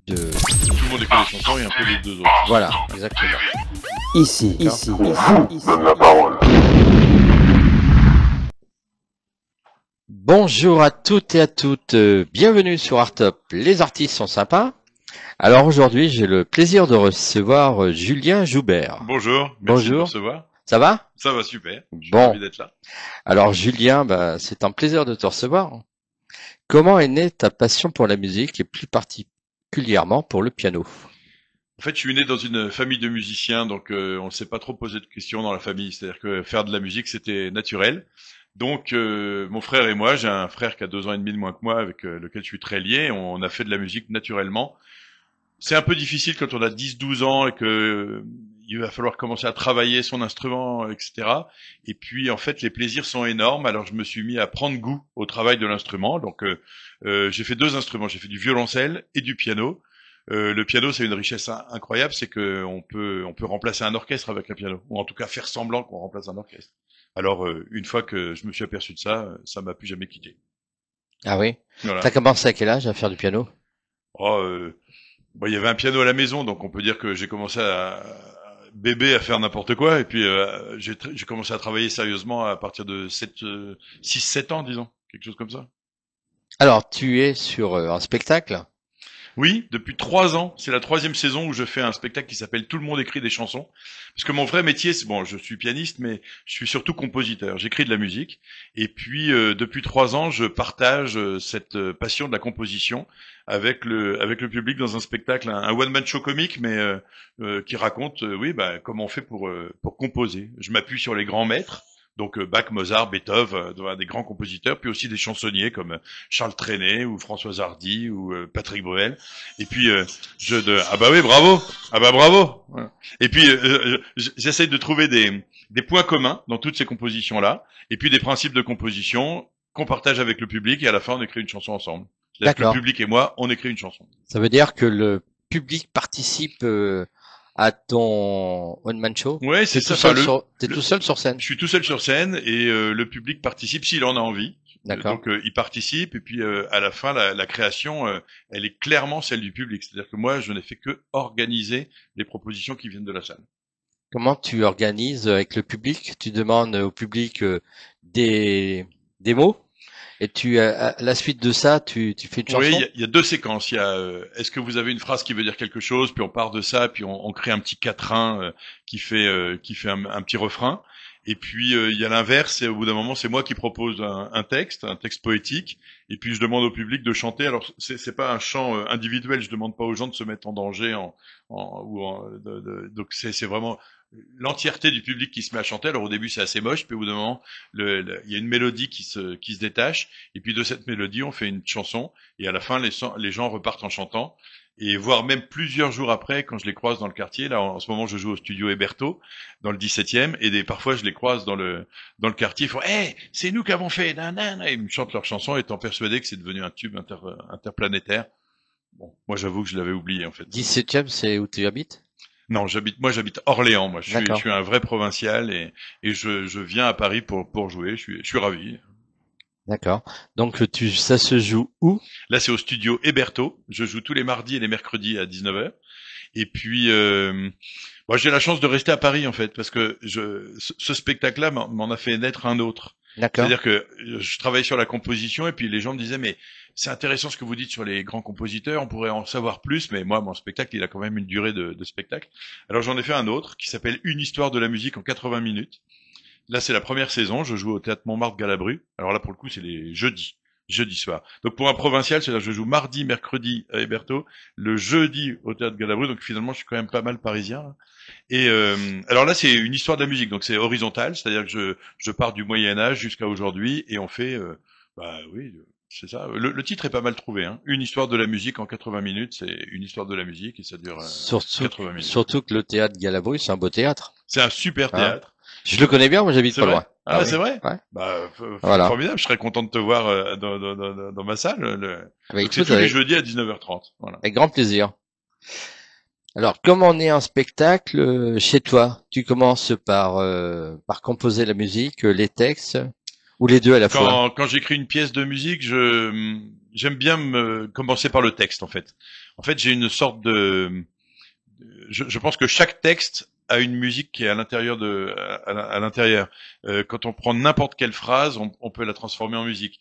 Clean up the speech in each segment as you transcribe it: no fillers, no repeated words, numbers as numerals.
de... Tout le monde écrit des chansons et un peu les deux autres. Voilà, exactement. Ici, Bonjour à toutes et à toutes, bienvenue sur Artop, les artistes sont sympas. Alors aujourd'hui, j'ai le plaisir de recevoir Julien Joubert. Bonjour, merci Bonjour. de me recevoir. Ça va? Ça va super, je suis Bon. ravi d'être là. Alors Julien, c'est un plaisir de te recevoir. Comment est née ta passion pour la musique et plus particulièrement pour le piano? En fait, je suis né dans une famille de musiciens, donc on ne s'est pas trop posé de questions dans la famille. C'est-à-dire que faire de la musique, c'était naturel. Donc mon frère et moi, j'ai un frère qui a 2 ans et demi de moins que moi, avec lequel je suis très lié, on a fait de la musique naturellement. C'est un peu difficile quand on a 10-12 ans et que il va falloir commencer à travailler son instrument, etc. Et puis en fait, les plaisirs sont énormes. Alors je me suis mis à prendre goût au travail de l'instrument. Donc j'ai fait 2 instruments. J'ai fait du violoncelle et du piano. Le piano, c'est une richesse incroyable, c'est que on peut remplacer un orchestre avec un piano, ou en tout cas faire semblant qu'on remplace un orchestre. Alors une fois que je me suis aperçu de ça, ça m'a plus jamais quitté. Ah oui? Voilà. T'as commencé à quel âge à faire du piano? Oh, il y avait un piano à la maison, donc on peut dire que j'ai commencé à bébé à faire n'importe quoi, et puis j'ai commencé à travailler sérieusement à partir de 6-7 ans, disons, quelque chose comme ça. Alors, tu es sur un spectacle? Oui, depuis 3 ans, c'est la 3e saison où je fais un spectacle qui s'appelle Tout le monde écrit des chansons. Parce que mon vrai métier, c'est bon, je suis pianiste, mais je suis surtout compositeur. J'écris de la musique. Et puis, depuis 3 ans, je partage cette passion de la composition avec le public dans un spectacle, un one-man show comique, mais qui raconte, comment on fait pour composer. Je m'appuie sur les grands maîtres. Donc Bach, Mozart, Beethoven, des grands compositeurs, puis aussi des chansonniers comme Charles Trenet ou Françoise Hardy ou Patrick Bruel. Et puis ah bah oui, bravo, ah bah bravo. Voilà. Et puis j'essaie de trouver des points communs dans toutes ces compositions là, et puis des principes de composition qu'on partage avec le public, et à la fin on écrit une chanson ensemble. C'est-à-dire que le public et moi, on écrit une chanson. Ça veut dire que le public participe à ton one-man show? Ouais, c'est ça. T'es tout seul sur scène? Je suis tout seul sur scène et le public participe s'il en a envie. D'accord. Donc il participe, et puis à la fin, la création, elle est clairement celle du public. C'est-à-dire que moi, je n'ai fait que organiser les propositions qui viennent de la salle. Comment tu organises avec le public? Tu demandes au public des mots? Et à la suite de ça, tu fais une chanson? Oui, il y a 2 séquences. Il y a est-ce que vous avez une phrase qui veut dire quelque chose, puis on part de ça, puis on crée un petit quatrain qui fait un petit refrain. Et puis il y a l'inverse, et au bout d'un moment, c'est moi qui propose un texte poétique, et puis je demande au public de chanter. Alors c'est pas un chant individuel, je demande pas aux gens de se mettre en danger donc c'est vraiment l'entièreté du public qui se met à chanter. Alors au début c'est assez moche, puis au bout d'un moment il y a une mélodie qui se détache, et puis de cette mélodie on fait une chanson, et à la fin les gens repartent en chantant. Et voire même plusieurs jours après, quand je les croise dans le quartier, là en ce moment je joue au studio Héberto dans le 17e, et parfois je les croise dans le quartier, ils font hey, c'est nous qui avons fait nanana, et ils me chantent leur chanson étant persuadés que c'est devenu un tube interplanétaire. Bon, moi j'avoue que je l'avais oublié en fait. 17e, c'est où tu habites? Non, j'habite Orléans, moi. Je D'accord. suis un vrai provincial, et je viens à Paris pour jouer. Je suis ravi. D'accord. Donc ça se joue où? Là, c'est au studio Héberto. Je joue tous les mardis et les mercredis à 19h. Et puis, moi, j'ai la chance de rester à Paris, en fait, parce que ce spectacle-là m'en a fait naître un autre. D'accord. C'est-à-dire que je travaillais sur la composition, et puis les gens me disaient, mais c'est intéressant ce que vous dites sur les grands compositeurs, on pourrait en savoir plus, mais moi, mon spectacle, il a quand même une durée de spectacle. Alors j'en ai fait un autre qui s'appelle Une histoire de la musique en 80 minutes. Là, c'est la première saison, je joue au Théâtre Montmartre-Galabru. Alors là, pour le coup, c'est les jeudi soir. Donc pour un provincial, c'est-à-dire que je joue mardi, mercredi à Héberto, le jeudi au Théâtre Galabru, donc finalement, je suis quand même pas mal parisien, là. Et alors là, c'est une histoire de la musique, donc c'est horizontal, c'est-à-dire que je pars du Moyen-Âge jusqu'à aujourd'hui, et on fait, c'est ça. Le titre est pas mal trouvé, hein. Une histoire de la musique en 80 minutes, c'est une histoire de la musique, et ça dure 80 minutes. Surtout que le théâtre Galabru, c'est un beau théâtre. C'est un super théâtre. Je le connais bien, moi j'habite pas loin. Ah, oui. c'est vrai? Ouais. Voilà. Formidable, je serais content de te voir dans ma salle. Donc c'est tous les jeudis à 19h30. Voilà. Avec grand plaisir. Alors, comme on est en spectacle chez toi, tu commences par composer la musique, les textes, Ou les deux à la fois? Quand j'écris une pièce de musique, j'aime bien me commencer par le texte en fait. En fait, j'ai une sorte de je pense que chaque texte a une musique qui est à l'intérieur à l'intérieur. Quand on prend n'importe quelle phrase, on peut la transformer en musique.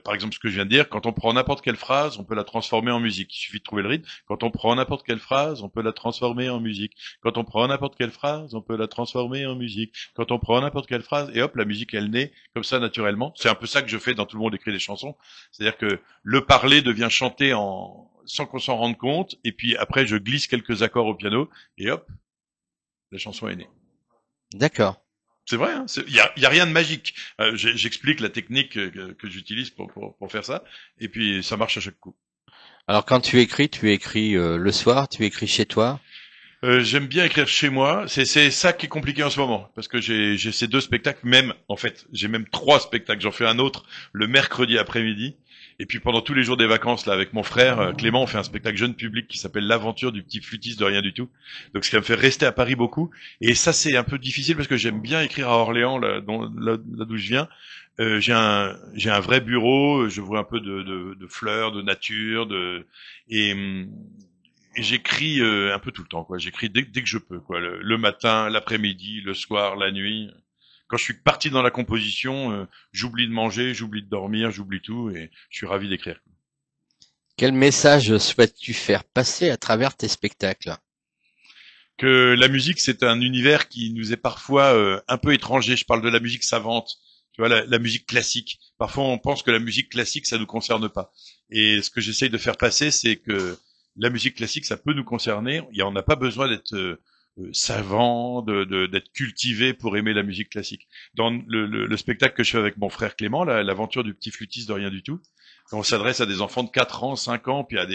Par exemple, ce que je viens de dire, quand on prend n'importe quelle phrase, on peut la transformer en musique. Il suffit de trouver le rythme. Quand on prend n'importe quelle phrase, on peut la transformer en musique. Quand on prend n'importe quelle phrase, on peut la transformer en musique. Quand on prend n'importe quelle phrase, et hop, la musique elle naît comme ça naturellement. C'est un peu ça que je fais dans Tout le monde écrit des chansons. C'est-à-dire que le parler devient chanté sans qu'on s'en rende compte, et puis après je glisse quelques accords au piano, et hop, la chanson est née. D'accord. C'est vrai, hein, y a rien de magique. J'explique la technique que j'utilise pour faire ça, et puis ça marche à chaque coup. Alors quand tu écris le soir, tu écris chez toi. J'aime bien écrire chez moi. C'est ça qui est compliqué en ce moment, parce que j'ai ces deux spectacles, même en fait, j'ai même trois spectacles. J'en fais un autre le mercredi après-midi, et puis pendant tous les jours des vacances là, avec mon frère Clément, on fait un spectacle jeune public qui s'appelle L'aventure du petit flûtiste de rien du tout. Donc ce qui me fait rester à Paris beaucoup. Et ça c'est un peu difficile parce que j'aime bien écrire à Orléans, là d'où je viens. J'ai un vrai bureau. Je vois un peu de fleurs, de nature, et hum, et j'écris un peu tout le temps, quoi. J'écris dès que je peux, quoi. Le matin, l'après-midi, le soir, la nuit. Quand je suis parti dans la composition, j'oublie de manger, j'oublie de dormir, j'oublie tout, et je suis ravi d'écrire. Quel message souhaites-tu faire passer à travers tes spectacles? Que la musique, c'est un univers qui nous est parfois un peu étranger. Je parle de la musique savante, tu vois, la musique classique. Parfois, on pense que la musique classique, ça nous concerne pas. Et ce que j'essaye de faire passer, c'est que la musique classique, ça peut nous concerner. On n'a pas besoin d'être savant, d'être cultivé pour aimer la musique classique. Dans le spectacle que je fais avec mon frère Clément, l'aventure du petit flûtiste de rien du tout, on s'adresse à des enfants de 4 ans, 5 ans, puis à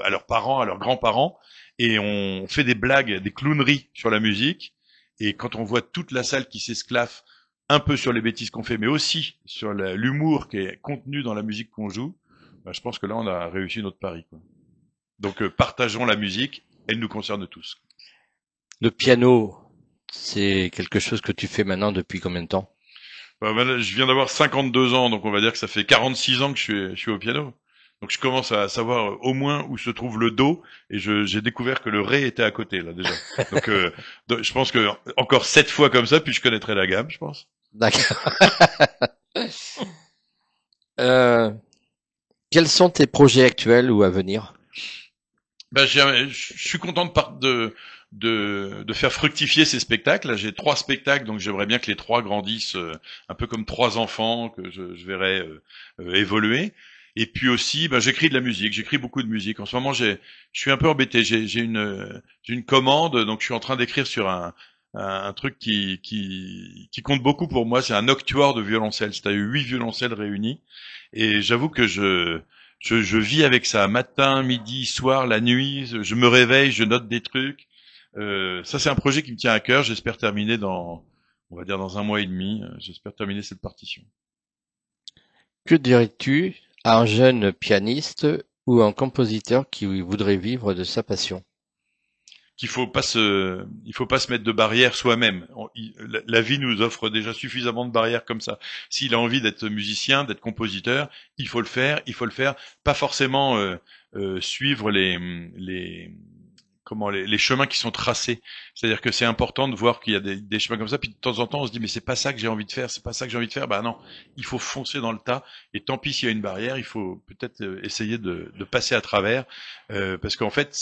leurs parents, à leurs grands-parents, et on fait des blagues, des clowneries sur la musique. Et quand on voit toute la salle qui s'esclaffe un peu sur les bêtises qu'on fait, mais aussi sur l'humour qui est contenu dans la musique qu'on joue, bah, je pense que là, on a réussi notre pari, quoi. Donc, partageons la musique, elle nous concerne tous. Le piano, c'est quelque chose que tu fais maintenant depuis combien de temps? Bah, je viens d'avoir 52 ans, donc on va dire que ça fait 46 ans que je suis au piano. Donc je commence à savoir au moins où se trouve le do, et j'ai découvert que le ré était à côté là déjà. Donc, je pense que encore 7 fois comme ça, puis je connaîtrai la gamme, je pense. D'accord. Euh, Quels sont tes projets actuels ou à venir? Ben, je suis content de faire fructifier ces spectacles. Là, j'ai 3 spectacles, donc j'aimerais bien que les 3 grandissent un peu comme 3 enfants que je verrai évoluer. Et puis aussi, ben, j'écris de la musique. J'écris beaucoup de musique. En ce moment, je suis un peu embêté. J'ai une commande, donc je suis en train d'écrire sur un truc qui compte beaucoup pour moi. C'est un octuor de violoncelle. C'est-à-dire 8 violoncelles réunis. Et j'avoue que je vis avec ça, matin, midi, soir, la nuit. Je me réveille, je note des trucs. Ça, c'est un projet qui me tient à cœur. J'espère terminer on va dire dans un mois et demi. J'espère terminer cette partition. Que dirais-tu à un jeune pianiste ou un compositeur qui voudrait vivre de sa passion? Il faut pas se mettre de barrières soi-même. La vie nous offre déjà suffisamment de barrières comme ça. S'il a envie d'être musicien, d'être compositeur, il faut le faire. Il faut le faire. Pas forcément suivre les chemins qui sont tracés. C'est-à-dire que c'est important de voir qu'il y a des chemins comme ça. Puis de temps en temps, on se dit mais c'est pas ça que j'ai envie de faire. C'est pas ça que j'ai envie de faire. Bah non, il faut foncer dans le tas. Et tant pis s'il y a une barrière, il faut peut-être essayer de passer à travers, parce qu'en fait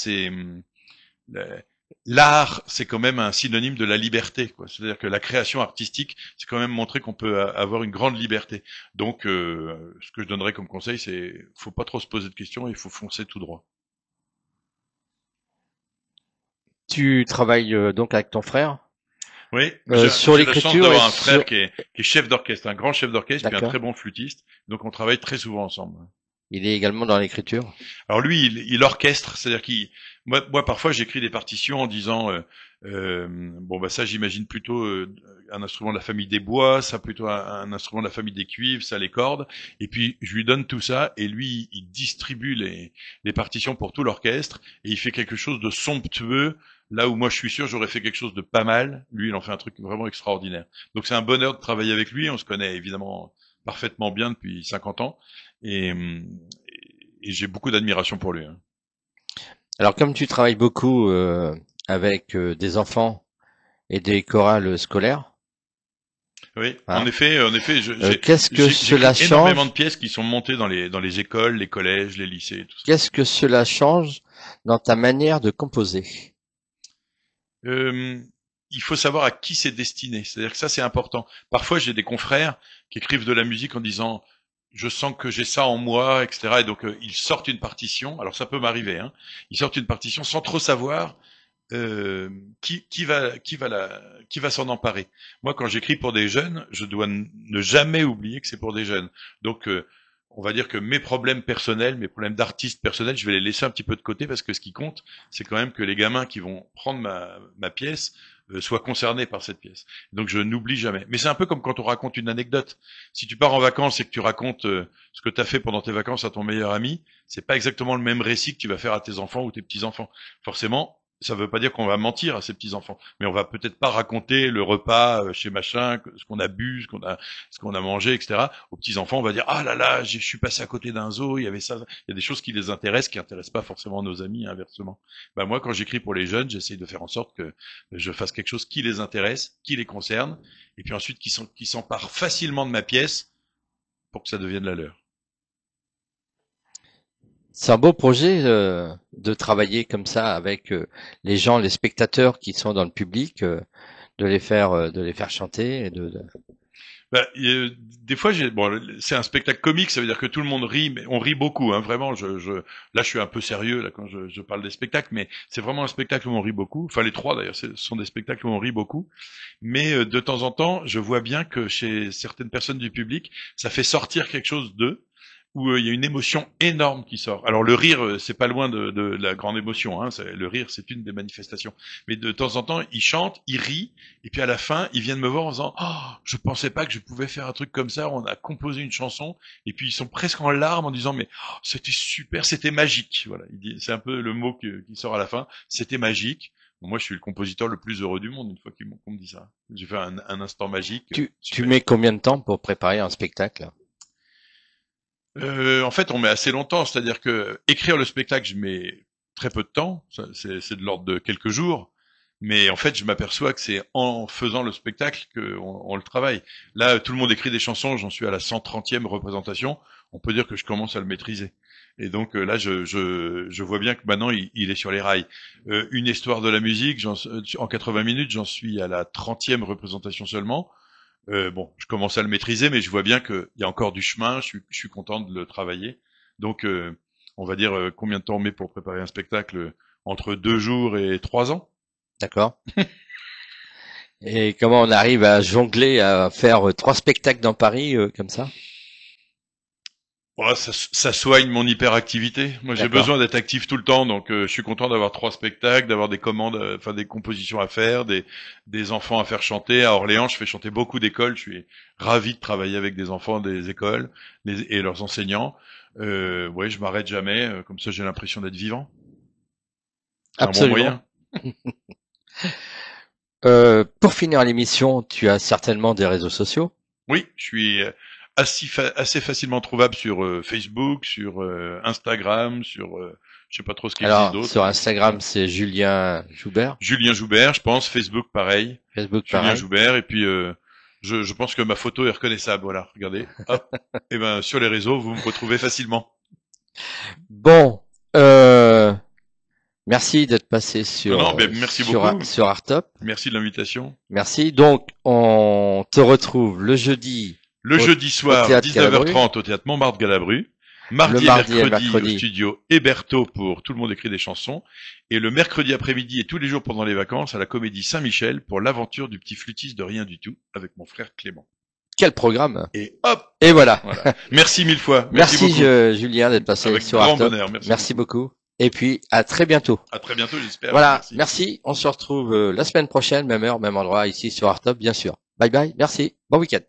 le- l'art, c'est quand même un synonyme de la liberté, quoi. C'est-à-dire que la création artistique, c'est quand même montrer qu'on peut avoir une grande liberté. Donc, ce que je donnerais comme conseil, c'est, faut pas trop se poser de questions, il faut foncer tout droit. Tu travailles donc avec ton frère Oui, j'ai sur j'ai la chance l'écriture et d'avoir un frère sur... qui est chef d'orchestre, un grand chef d'orchestre, puis un D'accord. très bon flûtiste. Donc, on travaille très souvent ensemble. Il est également dans l'écriture. Alors lui, il orchestre, c'est-à-dire moi parfois j'écris des partitions en disant bon bah ça j'imagine plutôt un instrument de la famille des bois, ça plutôt un instrument de la famille des cuivres, ça les cordes, et puis je lui donne tout ça et lui il distribue les partitions pour tout l'orchestre et il fait quelque chose de somptueux. Là où moi je suis sûr j'aurais fait quelque chose de pas mal, lui il en fait un truc vraiment extraordinaire. Donc c'est un bonheur de travailler avec lui. On se connaît évidemment parfaitement bien depuis 50 ans et, et j'ai beaucoup d'admiration pour lui. Hein. Alors, comme tu travailles beaucoup avec des enfants et des chorales scolaires, Oui, hein, en effet, qu'est-ce que cela j'écris énormément change? de pièces qui sont montées dans les écoles, les collèges, les lycées, et tout ça. Qu'est-ce que cela change dans ta manière de composer? Euh, il faut savoir à qui c'est destiné. C'est-à-dire que ça, c'est important. Parfois, j'ai des confrères qui écrivent de la musique en disant je sens que j'ai ça en moi, etc. Et donc, ils sortent une partition. Alors, ça peut m'arriver. Hein. Ils sortent une partition sans trop savoir qui va s'en emparer. Moi, quand j'écris pour des jeunes, je dois ne jamais oublier que c'est pour des jeunes. Donc, on va dire que mes problèmes personnels, mes problèmes d'artiste personnel, je vais les laisser un petit peu de côté parce que ce qui compte, c'est quand même que les gamins qui vont prendre ma pièce soient concernés par cette pièce. Donc, je n'oublie jamais. Mais c'est un peu comme quand on raconte une anecdote. Si tu pars en vacances et que tu racontes ce que tu as fait pendant tes vacances à ton meilleur ami, c'est pas exactement le même récit que tu vas faire à tes enfants ou tes petits-enfants. Forcément, ça veut pas dire qu'on va mentir à ses petits enfants, mais on va peut-être pas raconter le repas chez machin, ce qu'on a bu, ce qu'on a mangé, etc. Aux petits enfants, on va dire ah là là, je suis passé à côté d'un zoo, il y avait ça. Il y a des choses qui les intéressent, qui intéressent pas forcément nos amis, inversement. Bah moi, quand j'écris pour les jeunes, j'essaye de faire en sorte que je fasse quelque chose qui les intéresse, qui les concerne, et puis ensuite qui s'emparent facilement de ma pièce pour que ça devienne la leur. C'est un beau projet de travailler comme ça avec les gens, les spectateurs qui sont dans le public, de les faire chanter. Bah, des fois, bon, c'est un spectacle comique, ça veut dire que tout le monde rit, mais on rit beaucoup, hein, vraiment. Là, je suis un peu sérieux là quand je parle des spectacles, mais c'est vraiment un spectacle où on rit beaucoup. Enfin, les trois d'ailleurs, ce sont des spectacles où on rit beaucoup. Mais de temps en temps, je vois bien que chez certaines personnes du public, ça fait sortir quelque chose d'eux où il y a une émotion énorme qui sort. Alors le rire, c'est pas loin de la grande émotion. Hein, le rire, c'est une des manifestations. Mais de temps en temps, ils chantent, ils rient, et puis à la fin, ils viennent me voir en disant «Oh, je pensais pas que je pouvais faire un truc comme ça. On a composé une chanson». Et puis ils sont presque en larmes en disant «Mais oh, c'était super, c'était magique». Voilà, c'est un peu le mot qui sort à la fin. C'était magique. Bon, moi, je suis le compositeur le plus heureux du monde une fois qu'on me dit ça. J'ai fait un instant magique. Tu Super. mets combien de temps pour préparer un spectacle? En fait, on met assez longtemps, c'est-à-dire que écrire le spectacle, je mets très peu de temps, c'est de l'ordre de quelques jours, mais en fait, je m'aperçois que c'est en faisant le spectacle on le travaille. Là, tout le monde écrit des chansons, j'en suis à la 130e représentation, on peut dire que je commence à le maîtriser. Et donc là, je vois bien que maintenant, il est sur les rails. Une histoire de la musique, en 80 minutes, j'en suis à la 30e représentation seulement. Bon, je commence à le maîtriser, mais je vois bien qu'il y a encore du chemin. Je suis content de le travailler. Donc, on va dire combien de temps on met pour préparer un spectacle entre 2 jours et 3 ans. D'accord. Et comment on arrive à jongler, à faire 3 spectacles dans Paris comme ça? Voilà, ça soigne mon hyperactivité. Moi, j'ai D'accord. besoin d'être actif tout le temps, donc je suis content d'avoir 3 spectacles, d'avoir des commandes, enfin des compositions à faire, des enfants à faire chanter. À Orléans, je fais chanter beaucoup d'écoles. Je suis ravi de travailler avec des enfants des écoles et leurs enseignants. Ouais, je m'arrête jamais. Comme ça, j'ai l'impression d'être vivant. C'est un bon Absolument. moyen. Pour finir l'émission, tu as certainement des réseaux sociaux. Oui, je suis assez facilement trouvable sur Facebook, sur Instagram, sur je sais pas trop ce qui existe Alors, d'autre. sur Instagram, c'est Julien Joubert. Julien Joubert, je pense. Facebook, pareil. Facebook, Julien pareil. Joubert. Et puis, je pense que ma photo est reconnaissable. Voilà, regardez. Hop. Et ben, sur les réseaux, vous me retrouvez facilement. Bon, merci d'être passé Non, non, ben, merci beaucoup. sur Artop. Merci de l'invitation. Merci. Donc, on te retrouve le jeudi Le jeudi au soir, Théâtre Galabru, 19h30 au théâtre Montmartre-Galabru. le Mardi mardi et mercredi au mercredi. studio Héberto pour Tout le monde écrit des chansons. Et le mercredi après-midi et tous les jours pendant les vacances à la Comédie Saint-Michel pour l'aventure du petit flûtiste de rien du tout avec mon frère Clément. Quel programme! Et hop! Et voilà. Voilà. Merci mille fois. Merci, beaucoup. Julien d'être passé Avec sur grand Artop. bonheur. Merci. Merci beaucoup. Et puis, à très bientôt. À très bientôt, j'espère. Voilà. Merci. On se retrouve la semaine prochaine, même heure, même endroit, ici sur Artop, bien sûr. Bye bye. Merci. Bon week-end.